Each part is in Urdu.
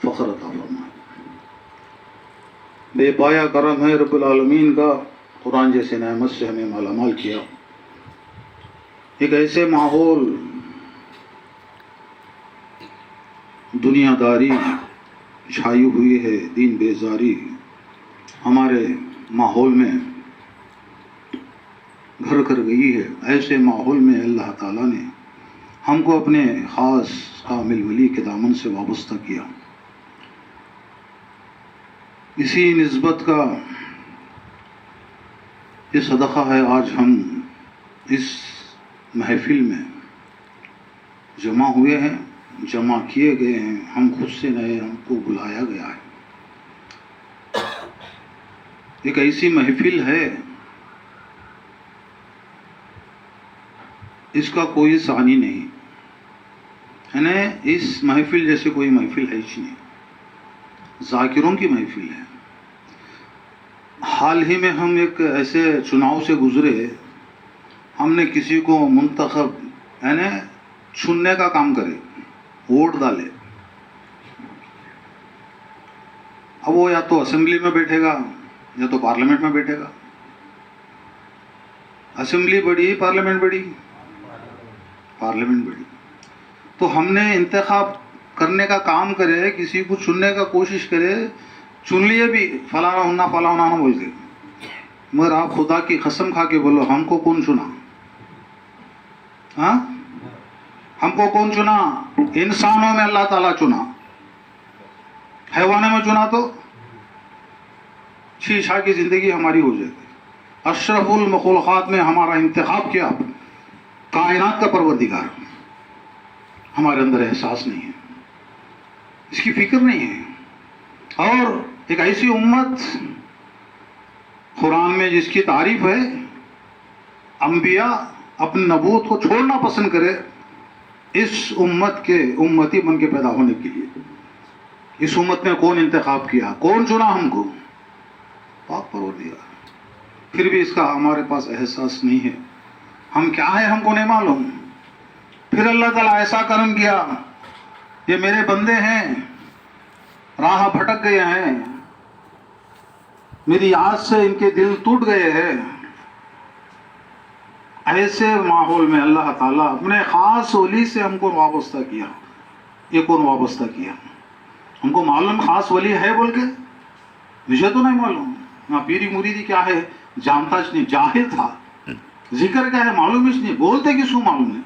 فخر عطا فرمائے. بے پایا کرم ہے رب العالمین کا، قرآن جیسے نعمت سے ہمیں مالا مال کیا. ایک ایسے ماحول دنیا داری چھائی ہوئی ہے، دین بیزاری ہمارے ماحول میں گھر کر گئی ہے. ایسے ماحول میں اللہ تعالیٰ نے ہم کو اپنے خاص کامل ولی کے دامن سے وابستہ کیا. اسی نسبت کا یہ صدقہ ہے آج ہم اس محفل میں جمع ہوئے ہیں، جمع کیے گئے ہیں. ہم خود سے نہیں، ہم کو بلایا گیا ہے. ایک ایسی محفل ہے اس کا کوئی ثانی نہیں ہے نا. اس محفل جیسے کوئی محفل ہے ہی نہیں. ذاکروں کی محفل ہے. حال ہی میں ہم ایک ایسے چناؤ سے گزرے، ہم نے کسی کو منتخب یعنی چننے کا کام کرے، ووٹ ڈالے. اب وہ یا تو اسمبلی میں بیٹھے گا یا تو پارلیمنٹ میں بیٹھے گا. اسمبلی بڑی، پارلیمنٹ بڑی، پارلیمنٹ بڑی. تو ہم نے انتخاب کرنے کا کام کرے، کسی کو چننے کا کوشش کرے، چن لیے بھی فلانا ہونا فلانا ہونا بول کے، مگر آپ خدا کی قسم کھا کے بولو ہم کو کون چنا؟ ہاں، ہم کو کون چنا؟ انسانوں میں اللہ تعالیٰ چنا. حیوانوں میں چنا تو شیشہ کی زندگی ہماری ہو جائے گی. اشرف المخلوقات میں ہمارا انتخاب کیا، کائنات کا پروردگار. ہمارے اندر احساس نہیں ہے، اس کی فکر نہیں ہے. اور ایک ایسی امت قرآن میں جس کی تعریف ہے، انبیاء اپنی نبوت کو چھوڑنا پسند کرے اس امت کے امتی بن کے پیدا ہونے کے لیے. اس امت میں کون انتخاب کیا، کون چنا ہم کو؟ پاک پروردگار. پھر بھی اس کا ہمارے پاس احساس نہیں ہے. ہم کیا ہیں ہم کو نہیں معلوم. پھر اللہ تعالیٰ ایسا کرم کیا، یہ میرے بندے ہیں، راہ بھٹک گئے ہیں، میری یاد سے ان کے دل ٹوٹ گئے ہیں. ایسے ماحول میں اللہ تعالیٰ اپنے خاص ولی سے ہم کو وابستہ کیا. یہ کون وابستہ کیا؟ ہم کو معلوم خاص ولی ہے بول کے؟ مجھے تو نہیں معلوم. ہاں، پیری مریدی کیا ہے جانتا اس نہیں، جاہل تھا. ذکر کیا ہے معلوم اس نہیں، بولتے کس کو معلوم نہیں.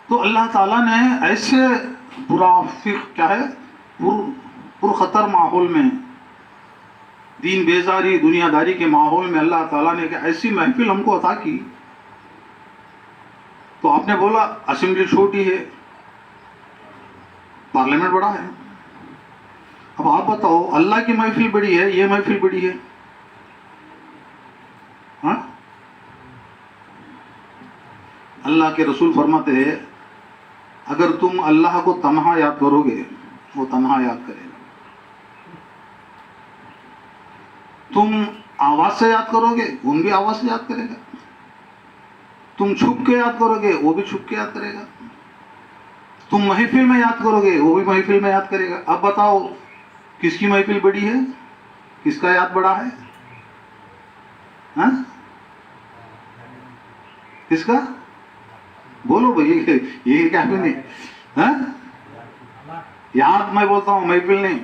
تو اللہ تعالیٰ نے ایسے کیا ہے پر خطر ماحول میں، دین بیزاری دنیا داری کے ماحول میں اللہ تعالیٰ نے ایسی محفل ہم کو عطا کی. تو آپ نے بولا اسمبلی چھوٹی ہے، پارلیمنٹ بڑا ہے. اب آپ بتاؤ، اللہ کی محفل بڑی ہے، یہ محفل بڑی ہے؟ ہاں، اللہ کے رسول فرماتے ہیں اگر تم اللہ کو تنہا یاد کرو گے وہ تنہا یاد کرے گا. تم آواز سے یاد کرو گے وہ بھی آواز سے یاد کرے گا. تم چھپ کے یاد کرو گے وہ بھی چھپ کے یاد کرے گا. تم محفل میں یاد کرو گے وہ بھی محفل میں یاد کرے گا. اب بتاؤ کس کی محفل بڑی ہے، کس کا یاد بڑا ہے؟ ہاں، کس کا؟ بولو بھائی، یہ کیا نہیں. ہاں، یاد میں بولتا ہوں، محفل نہیں.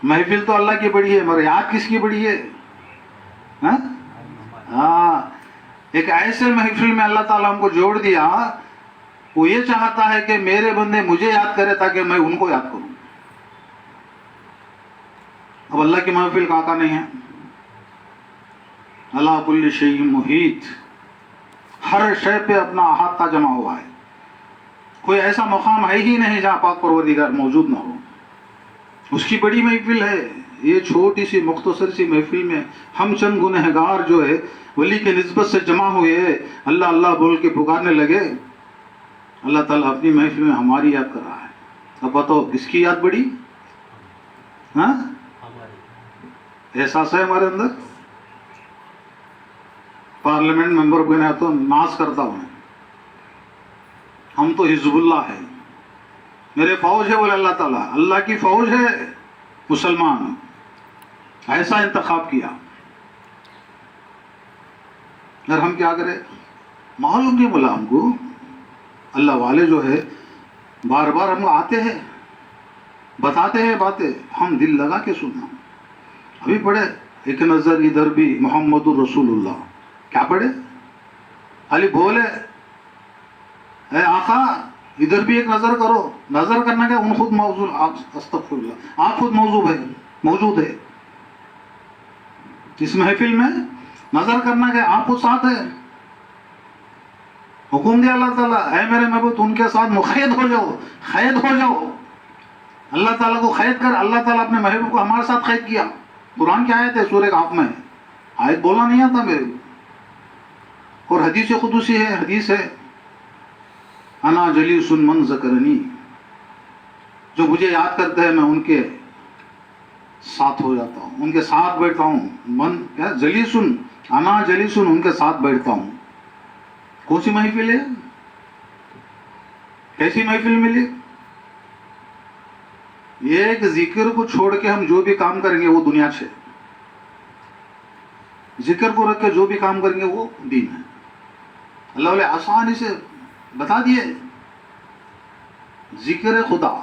محفل تو اللہ کی بڑی ہے مگر یاد کس کی بڑی ہے؟ ہاں، ایک ایسے محفل میں اللہ تعالیٰ ہم کو جوڑ دیا. وہ یہ چاہتا ہے کہ میرے بندے مجھے یاد کرے تاکہ میں ان کو یاد کروں. اب اللہ کی محفل کا نہیں ہے. اللہ کل شیء محیط، ہر شے پہ اپنا احاطہ جمع ہوا ہے. کوئی ایسا مقام ہے ہی نہیں جہاں پاک پروردگار موجود نہ ہو. اس کی بڑی محفل ہے. یہ چھوٹی سی مختصر سی محفل میں ہم چند گنہگار جو ہے ولی کے نسبت سے جمع ہوئے، اللہ اللہ بول کے پکارنے لگے. اللہ تعالیٰ اپنی محفل میں ہماری یاد کر رہا ہے. اب بتاؤ کس کی یاد بڑی؟ ہاں، احساس ہے ہمارے اندر؟ پارلیمنٹ ممبر بنے تو ناز کرتا ہوں، ہم تو حزب اللہ ہے. میرے فوج ہے بولے اللہ تعالیٰ، اللہ کی فوج ہے مسلمان، ایسا انتخاب کیا. اگر ہم کیا کریں؟ معلوم نہیں بولا ہم کو. اللہ والے جو ہے بار بار ہم آتے ہیں، بتاتے ہیں باتیں، ہم دل لگا کے سننا. ابھی پڑھے ایک نظر ادھر بھی محمد الرسول اللہ، کیا پڑھے؟ علی بولے اے آقا ادھر بھی ایک نظر کرو. نظر کرنا کیا؟ ان خود موضوع، استغفر اللہ، آپ خود موجود ہے اس محفل میں. نظر کرنا کیا؟ آپ خود ساتھ ہے. حکم دیا اللہ تعالیٰ، اے میرے محبوب ان کے ساتھ مقید ہو جاؤ، قید ہو جاؤ. اللہ تعالیٰ کو قید کر. اللہ تعالیٰ اپنے محبوب کو ہمارے ساتھ قید کیا. قرآن کی آیت ہے سورہ کہف میں، آیت بولنا نہیں آتا میرے کو. اور حدیث قدسی ہے، حدیث ہے انا جلیس من ذکرنی، جو مجھے یاد کرتے ہیں میں ان کے ساتھ ہو جاتا ہوں، ان کے ساتھ بیٹھتا ہوں. من کیا؟ جلیسن، انا جلیسن، ان کے ساتھ بیٹھتا ہوں. کون سی محفل ہے؟ کیسی محفل ملی؟ ایک ذکر کو چھوڑ کے ہم جو بھی کام کریں گے وہ دنیا سے، ذکر کو رکھ کے جو بھی کام کریں گے وہ دین ہے. اللہ علیہ آسانی سے بتا دیے. ذکر خدا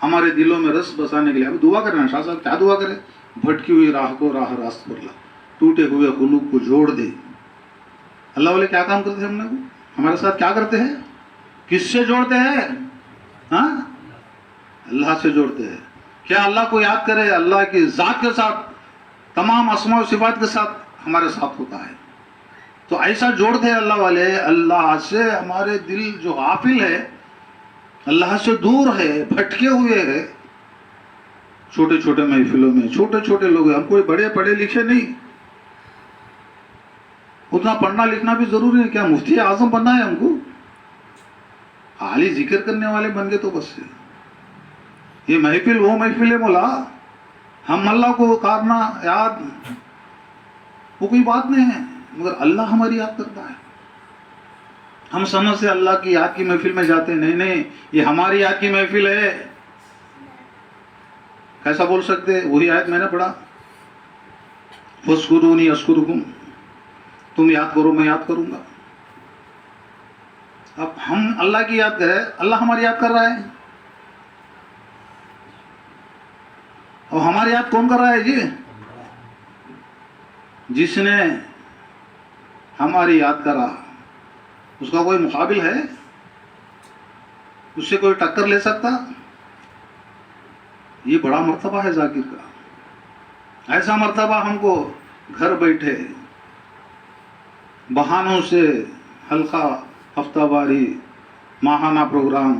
ہمارے دلوں میں رس بسانے کے لیے. اب دعا کرنا، شاہ صاحب کیا دعا کرے؟ بھٹکی ہوئی راہ کو راہ راست پر لا، ٹوٹے ہوئے قلوب کو جوڑ دے. اللہ والے کیا کام کرتے ہیں؟ ہم نے ہمارے ساتھ کیا کرتے ہیں؟ کس سے جوڑتے ہیں؟ ہاں، اللہ سے جوڑتے ہیں. کیا اللہ کو یاد کرے؟ اللہ کی ذات کے ساتھ، تمام اسماء و صفات کے ساتھ ہمارے ساتھ ہوتا ہے. تو ایسا جوڑتے ہیں اللہ والے. اللہ سے ہمارے دل جو غافل ہے، اللہ سے دور ہے، بھٹکے ہوئے ہے. چھوٹے چھوٹے محفلوں میں چھوٹے چھوٹے لوگ ہیں. ہم کوئی بڑے پڑھے لکھے نہیں، اتنا پڑھنا لکھنا بھی ضروری ہے. کیا مفتی اعظم بننا ہے ہم کو؟ خالی ذکر کرنے والے بن گئے تو بس. یہ محفل وہ محفل ہے مولا، ہم اللہ کو کرنا یاد وہ کوئی بات نہیں ہے، مگر اللہ ہماری یاد کرتا ہے. ہم سمجھ سے اللہ کی یاد کی محفل میں جاتے ہیں. نہیں، یہ ہماری یاد کی محفل ہے. کیسا بول سکتے؟ وہی آیت میں نے پڑھا، فَاذْكُرُونِي أَذْكُرْكُمْ، تم یاد کرو میں یاد کروں گا. اب ہم اللہ کی یاد کریں، اللہ ہماری یاد کر رہا ہے. اور ہماری یاد کون کر رہا ہے جی؟ جس نے ہماری یاد کرا اس کا کوئی مقابل ہے؟ اس سے کوئی ٹکر لے سکتا؟ یہ بڑا مرتبہ ہے ذاکر کا. ایسا مرتبہ ہم کو گھر بیٹھے بہانوں سے حلقہ، ہفتہ واری، ماہانہ پروگرام،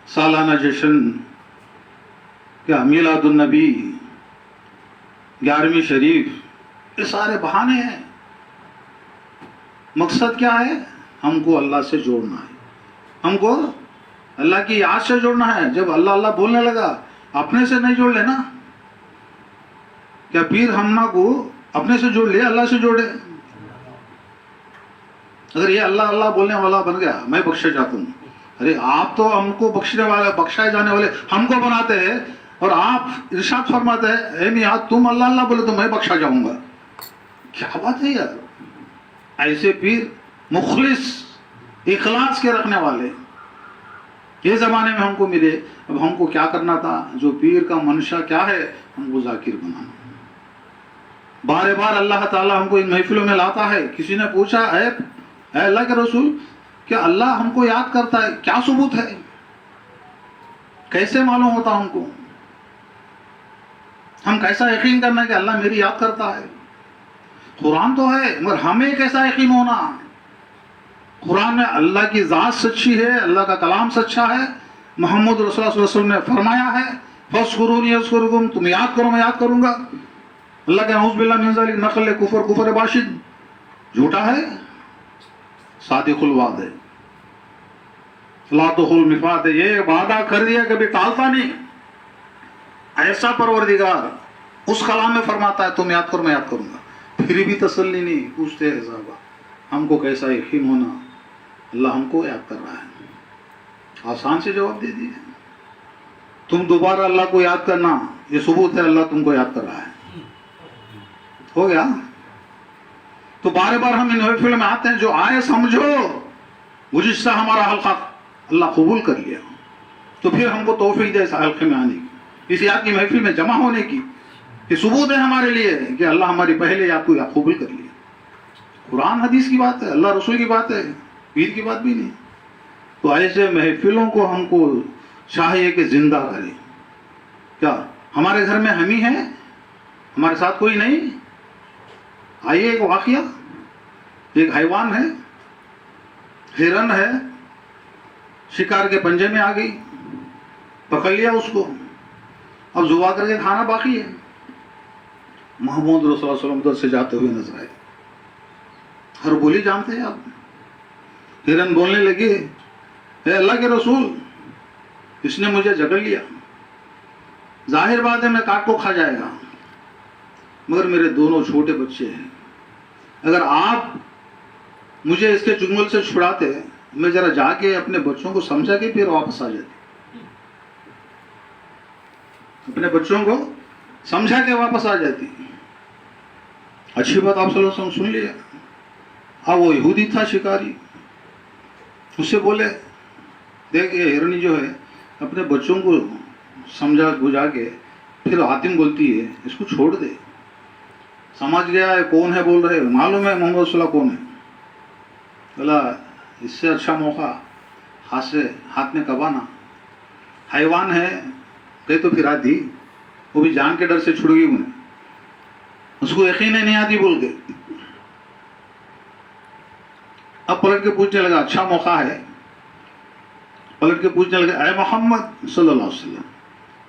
سالانہ جشن، کیا میلاد النبی، 11ویں شریف، یہ سارے بہانے ہیں. مقصد کیا ہے؟ ہم کو اللہ سے جوڑنا ہے، ہم کو اللہ کی یاد سے جوڑنا ہے. جب اللہ اللہ بولنے لگا، اپنے سے نہیں جوڑ لینا. کیا پیر ہمنا کو اپنے سے جوڑ لیا؟ اللہ سے جوڑے. اگر یہ اللہ اللہ بولنے والا بن گیا، میں بخشے جاتا ہوں. ارے آپ تو ہم کو بخشنے والے، بخشائے جانے والے ہم کو بناتے ہیں، اور آپ ارشاد فرماتے ہیں اے میاں تم اللہ اللہ بولے تو میں بخشا جاؤں گا. کیا بات ہے یار! ایسے پیر مخلص، اخلاص کے رکھنے والے یہ زمانے میں ہم کو ملے. اب ہم کو کیا کرنا تھا؟ جو پیر کا منشا کیا ہے، ہم کو ذاکر بنانا. بار بار اللہ تعالیٰ ہم کو ان محفلوں میں لاتا ہے. کسی نے پوچھا اے اللہ کے رسول، کیا اللہ ہم کو یاد کرتا ہے؟ کیا ثبوت ہے؟ کیسے معلوم ہوتا ہم کو؟ ہم کیسا یقین کرنا ہے کہ اللہ میری یاد کرتا ہے؟ قرآن تو ہے، مگر ہمیں کیسا یقین ہونا؟ قرآن میں اللہ کی ذات سچی ہے، اللہ کا کلام سچا ہے. محمد رسول اللہ صلی اللہ علیہ وسلم نے فرمایا ہے فَاذْكُرُونِي أَذْكُرْكُمْ، تم یاد کرو میں یاد کروں گا. اللہ کے نعوذ باللہ من ذالک نقل کفر باشد، جھوٹا ہے، صادق الوعد ہے، لا تخل مفاد ہے. یہ وعدہ کر دیا کبھی ٹالتا نہیں. ایسا پروردگار اس کلام میں فرماتا ہے تم یاد کرو میں یاد کروں گا. پھر بھی تسلی نہیں. پوچھتے ہیں صاحبہ ہم کو کیسا یقین ہونا اللہ ہم کو یاد کر رہا ہے؟ آسان سے جواب دے دیے. تم دوبارہ اللہ کو یاد کرنا، یہ ثبوت ہے اللہ تم کو یاد کر رہا ہے. ہو گیا. تو بار بار ہم ان محفل میں آتے ہیں، جو آئے سمجھو گزشتہ ہمارا حلقہ اللہ قبول کر لیا، تو پھر ہم کو توفیق دے اس حلقے میں آنے کی، اس یاد کی محفل میں جمع ہونے کی. یہ ثبوت ہے ہمارے لیے کہ اللہ ہماری پہلے یاد کو قبول کر لیا. قرآن حدیث کی بات ہے، اللہ رسول کی بات ہے، پیر کی بات بھی نہیں. تو ایسے محفلوں کو ہم کو چاہیے کہ زندہ کریں. کیا ہمارے گھر میں ہم ہی ہیں؟ ہمارے ساتھ کوئی نہیں؟ آئیے ایک واقعہ، ایک حیوان ہے، ہرن ہے، شکار کے پنجے میں آ گئی، پکڑ لیا اس کو، اب ذبح کر کے کھانا باقی ہے. محمد رسول اللہ صلی اللہ علیہ وسلم ادھر سے جاتے ہوئے نظر آئے. ہر بولی جانتے ہیں آپ. ہرن بولنے لگے، اے اللہ کے رسول، اس نے مجھے جکڑ لیا، ظاہر بات ہے میں کاٹ کو کھا جائے گا، مگر میرے دونوں چھوٹے بچے ہیں، اگر آپ مجھے اس کے چنگل سے چھڑاتے میں ذرا جا کے اپنے بچوں کو سمجھا کے پھر واپس آ جاتی، اپنے بچوں کو سمجھا کے واپس آ جاتی. اچھی بات آپ صلی اللہ علیہ وسلم سن لیا. اب وہ یہودی تھا شکاری، اس سے بولے دیکھ یہ ہرنی جو ہے اپنے بچوں کو سمجھا بجھا کے پھر حاتم بولتی ہے اس کو چھوڑ دے. سمجھ گیا ہے کون ہے بول رہے، معلوم ہے محمد رسول اللہ کون ہے. بولا اس سے اچھا موقع ہاتھ میں کبانا. حیوان ہے کہ تو پھر آتی، وہ بھی جان کے ڈر سے چھڑ گئی انہیں، اس کو یقین نہیں آتی بول کے. اب پلٹ کے پوچھنے لگا، اچھا موقع ہے، پلٹ کے پوچھنے لگا، اے محمد صلی اللہ علیہ وسلم،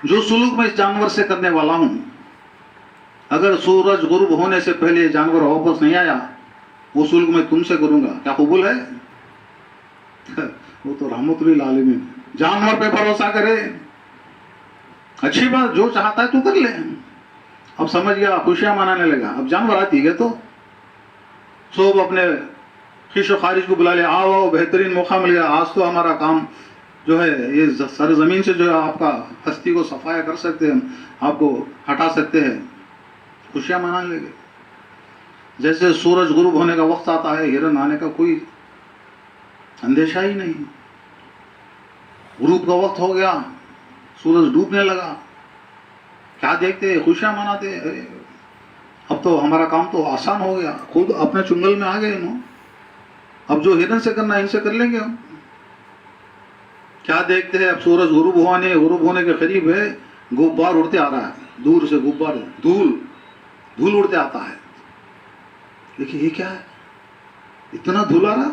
جو سلوک میں اس جانور سے کرنے والا ہوں، اگر سورج غروب ہونے سے پہلے یہ جانور واپس نہیں آیا، وہ سلوک میں تم سے کروں گا، کیا قبول ہے؟ وہ تو رحمت للعالمین، جانور پہ بھروسہ کرے. اچھی بات، جو چاہتا ہے تو کر لے. اب سمجھ گیا، خوشیاں منانے لگا. اب جانور آتی ہے تو سب اپنے خیش و خارج کو بلا لیا، آؤ آؤ بہترین موقع مل گیا، آج تو ہمارا کام جو ہے یہ سرزمین سے جو ہے آپ کا ہستی کو صفایا کر سکتے ہیں، آپ کو ہٹا سکتے ہیں. خوشیاں منانے لگے. جیسے سورج غروب ہونے کا وقت آتا ہے، ہرن آنے کا کوئی اندیشہ ہی نہیں. غروب کا وقت ہو گیا، سورج ڈوبنے لگا، کیا دیکھتے، خوشیاں مناتے. اب تو ہمارا کام تو آسان ہو گیا، خود اپنے چنگل میں آ گئے انہوں، اب جو ہرن سے کرنا ان سے کر لیں گے ہم. کیا دیکھتے ہیں، اب سورج غروب ہونے کے قریب ہے، غبار اڑتے آ رہا ہے، دور سے غبار، دھول اڑتے آتا ہے. دیکھیے یہ کیا ہے، اتنا دھول آ رہا،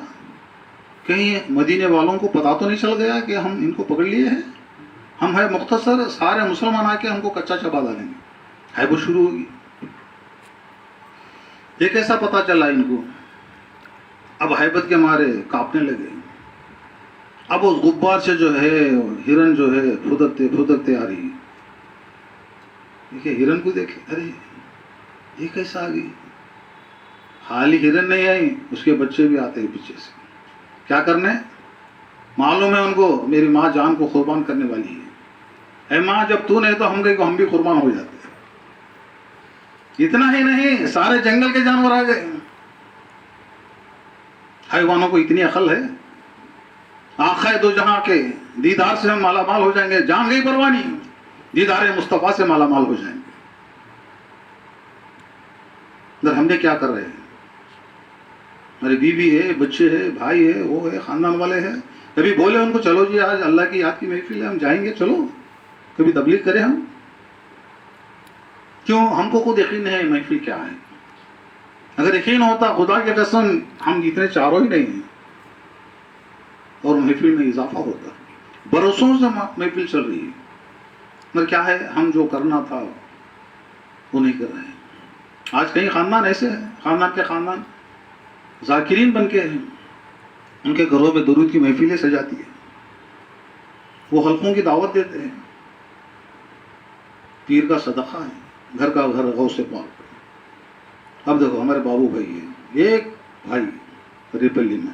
کہیں مدینے والوں کو پتا تو نہیں چل گیا کہ ہم ان کو پکڑ لیے ہیں؟ ہم ہے مختصر سارے مسلمان آ کے ہم کو کچا چبا ڈالیں گے. ہے وہ شروع ہوگی. یہ کیسا پتا چلا ان کو؟ اب ہیبت کے مارے کانپنے لگے. اب اس غبار سے جو ہے ہرن جو ہے پھدکتے آ رہی. دیکھیں ہرن کو دیکھیں، ارے یہ کیسا آ گئی؟ خالی ہرن نہیں آئی، اس کے بچے بھی آتے ہیں پیچھے سے. کیا کرنے؟ معلوم ہے ان کو میری ماں جان کو قربان کرنے والی ہے. اے ماں جب تو نہیں تو ہم بھی قربان ہو جاتے. اتنا ہی نہیں، سارے جنگل کے جانور آ گئے. حیوانوں کو اتنی عقل ہے، آقا دو جہاں کے دیدار سے ہم مالا مال ہو جائیں گے، جان گئی پرواہ نہیں، دیدار مصطفیٰ سے مالا مال ہو جائیں گے. اگر ہم نے کیا کر رہے ہیں؟ ہماری بیوی ہے، بچے ہے، بھائی ہے، وہ ہے، خاندان والے ہیں. کبھی بولے ان کو چلو جی آج اللہ کی یاد کی محفل ہے، ہم جائیں گے، چلو کبھی تبلیغ کریں ہم؟ کیوں؟ ہم کو خود یقین ہے محفل کیا ہے. اگر یقین ہوتا خدا کی قسم ہم اتنے چاروں ہی نہیں ہیں اور محفل میں اضافہ ہوتا. برسوں سے محفل چل رہی ہے، مگر کیا ہے، ہم جو کرنا تھا وہ نہیں کر رہے ہیں. آج کئی خاندان ایسے ہیں، خاندان کے خاندان ذاکرین بن کے ہیں، ان کے گھروں میں درود کی محفلیں سجاتی ہیں، وہ حلقوں کی دعوت دیتے ہیں. پیر کا صدقہ ہے، گھر کا گھر غوث پاک. اب دیکھو ہمارے بابو بھائی ہیں، ایک بھائی ریپلی میں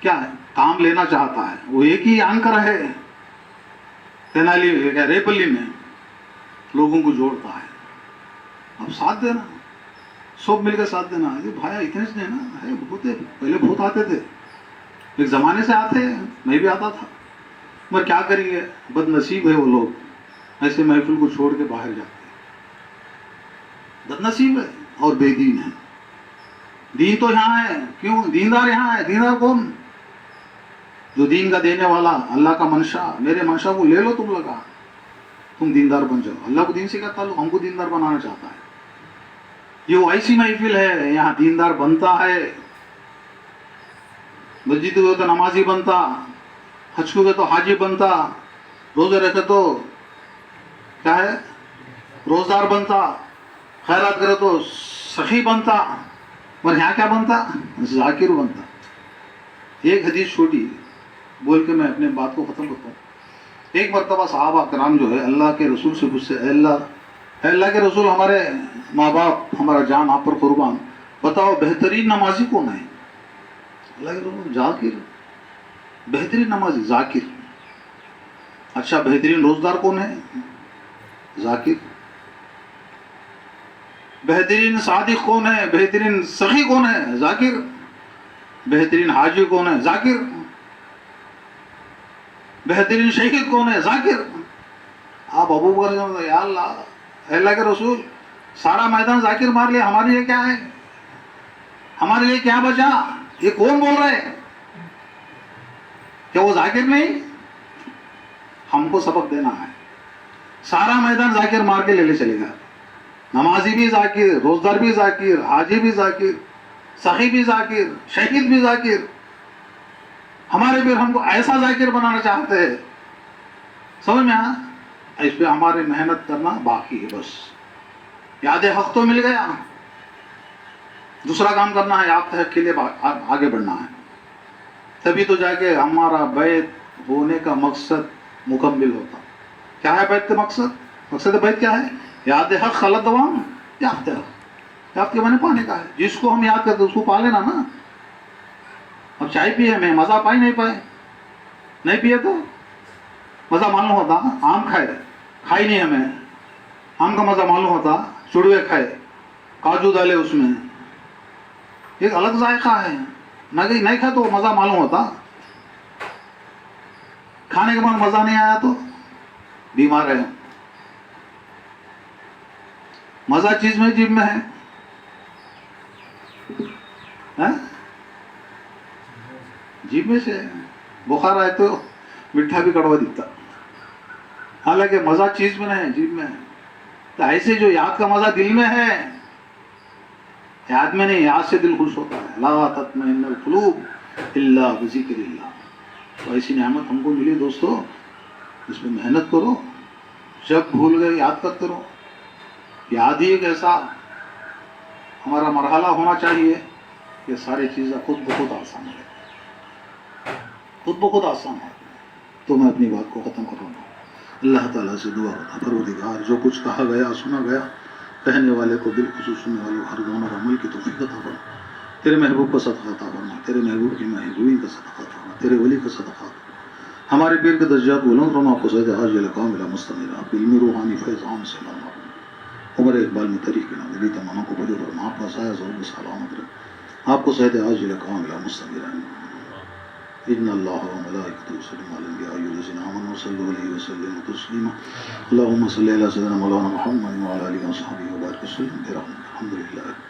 کیا ہے کام لینا چاہتا ہے، وہ ایک ہی اینکر ہے تینالی ریپلی میں، لوگوں کو جوڑتا ہے. اب ساتھ دینا، سب مل کے ساتھ دینا. بھائی اتنے سے نا ہے بہت ہے، پہلے بہت آتے تھے، ایک زمانے سے آتے ہیں، میں بھی آتا تھا، مگر کیا کریے بد نصیب ہے وہ لوگ ایسے محفل کو چھوڑ کے باہر جاتے ہیں. بد نصیب ہے اور بے دین ہے. دین تو یہاں ہے، کیوں دیندار یہاں ہے. دیندار کون؟ جو دین کا دینے والا، اللہ کا منشا. میرے منشا کو لے لو تم لگا، تم دیندار بن جاؤ. اللہ کو دین سے کیا تعلق؟ ہم کو دیندار بنانا چاہتا ہے. یہ وہ ایسی محفل ہے یہاں دیندار بنتا ہے. مسجد کو تو نمازی بنتا، حج کو تو حاجی بنتا، روزے رکھے تو کیا ہے روزدار بنتا، خیرات کرے تو سخی بنتا. مگر یہاں کیا بنتا؟ ذاکر بنتا. ایک حدیث چھوٹی بول کے میں اپنے بات کو ختم کرتا ہوں. ایک مرتبہ صحابہ کرام جو ہے اللہ کے رسول سے پوچھتے، اے اللہ کے رسول، ہمارے ماں باپ، ہمارا جان آپ پر قربان، بتاؤ بہترین نمازی کون ہے؟ اللہ کے رسول ذاکر. بہترین نمازی ذاکر. اچھا بہترین روزدار کون ہے؟ ذاکر. بہترین صادق کون ہے؟ بہترین سخی کون ہے؟ ذاکر. بہترین حاجی کون ہے؟ ذاکر. بہترین شہید کون ہے؟ ذاکر. آپ ابو بکر سے یا اللہ کے رسول سارا میدان ذاکر مار لیا، ہمارے لیے کیا ہے؟ ہمارے لیے کیا بچا؟ یہ کون بول رہے ہیں؟ کیا وہ ذاکر نہیں؟ ہم کو سبق دینا ہے. سارا میدان ذاکر مار کے لے چلے گا. نمازی بھی ذاکر، روزدار بھی ذاکر، حاجی بھی ذاکر، سخی بھی ذاکر، شہید بھی ذاکر. ہمارے پھر ہم کو ایسا ذاکر بنانا چاہتے ہیں. سمجھ میں آیا؟ اس پہ ہماری محنت کرنا باقی ہے. بس یاد حق تو مل گیا، دوسرا کام کرنا ہے یاد حق کے لیے آگے بڑھنا ہے. تبھی تو جا کے ہمارا بیت ہونے کا مقصد مکمل ہوتا. کیا ہے بیت کا مقصد؟ مقصد بیت کیا ہے؟ یاد حق خلط دوام. یاد حق یاد کے معنی پانے کا ہے. جس کو ہم یاد کرتے اس کو پا لینا نا. اب چائے پیے میں مزہ پائے نہیں پائے؟ نہیں پیے تو مزہ معلوم ہوتا. آم کھائی نہیں ہمیں، آم کا مزہ معلوم ہوتا. چڑوے کھائے، کاجو ڈالے اس میں، ایک الگ ذائقہ ہے. نہیں کھائے تو مزہ معلوم ہوتا. کھانے کے بعد مزہ نہیں آیا تو بیمار ہے. مزہ چیز میں جیب میں ہے. جیب میں سے بخار آئے تو میٹھا بھی کڑوا دکھتا، حالانکہ مزہ چیز میں نہیں ہے، جیب میں ہے. تو ایسے جو یاد کا مزہ دل میں ہے، یاد میں نہیں، یاد سے دل خوش ہوتا ہے. لا تطمئن القلوب الا بذکر اللہ. تو ایسی نعمت ہم کو ملی دوستو، اس میں محنت کرو. جب بھول گئے یاد کرتے رہو. یاد ہی ایک ایسا ہمارا مرحلہ ہونا چاہیے کہ ساری چیزیں خود بخود آسان ہے، خود بخود آسان ہے. تو میں اپنی بات کو ختم کروں گا. اللہ تعالیٰ سے دعا ہوتا پروردگار جو کچھ کہا گیا سنا گیا، کہنے والے کو بالخصوص سننے والے ہر دونوں عمل کی توفیق عطا فرما. تیرے محبوب کا صدقہ عطا فرما، تیرے محبوب کی محبوبی کا صدقہ عطا فرما، تیرے ولی کا صدقہ عطا فرما. ہمارے پیر کے درجات بلند فرما. قصید عاجل کاملہ مستمرہ علمی روحانی فیض عام سے مرما. عمر اقبال میں تاریخ کے نام دلی تمام کو بجو فرما. آپ کا سایہ ضرور سلامت رہے. آپ کو صحت عاجل کاملہ مستمرہ. ان اللہ و ملائکتہ یصلون علی النبی یا ایھا الذین آمنوا صلوا علیہ وسلموا تسلیما. اللهم صل علی سیدنا مولانا محمد وعلی آلہ وصحبہ وبارک وسلم برحمتک. الحمد للہ.